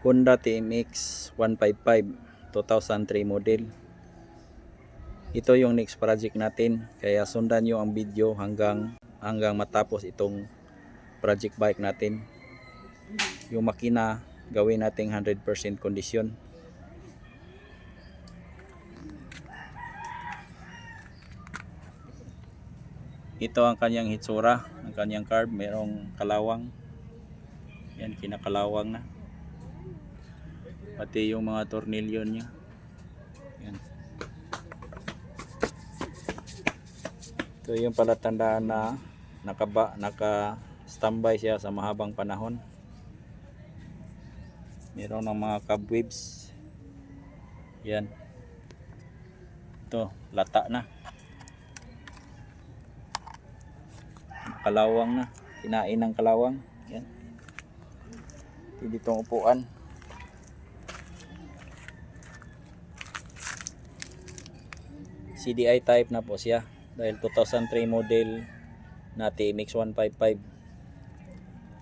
Honda TMX 155 2003 model. Ito yung next project natin, kaya sundan nyo ang video hanggang matapos itong project bike natin. Yung makina gawin nating 100% kondisyon. Ito ang kanyang hitsura, ang kanyang carb, mayroong kalawang. Yan, kinakalawang na. Pati yung mga tornilyo niya. Yan. Ito yung palatandaan na naka-standby siya sa mahabang panahon. Mayroon ng mga cobwebs. Yan. Ito, lata na. Kalawang na, kinain ng kalawang. Yan. Dito ang upuan. CDI type na po siya dahil 2003 model na TMX 155.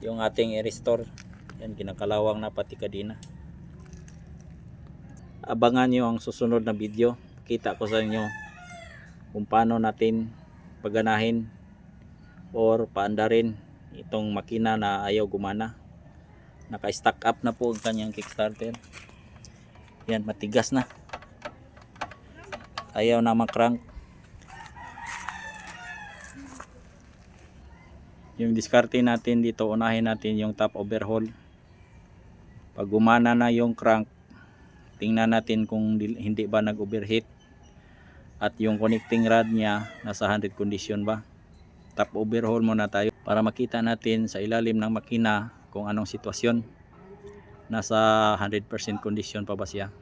Yung ating i-restore, yan, kinakalawang na pati kadina. Abangan nyo ang susunod na video. Kita ko sa inyo kung paano natin pagganahin or paandarin itong makina na ayaw gumana. Naka-stack up na po ang kanyang kickstarter. Yan, matigas na, ayaw na mag-crank. Yung diskarte natin dito, unahin natin yung top overhaul. Pag gumana na yung crank, tingnan natin kung hindi ba nag-overheat at yung connecting rod niya nasa 100 condition ba. Top overhaul muna tayo para makita natin sa ilalim ng makina kung anong sitwasyon, nasa 100% condition pa ba siya.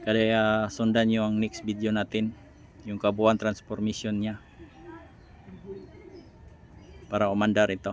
Kaya sundan nyo ang next video natin, yung kabuuan transformation niya para umandar ito.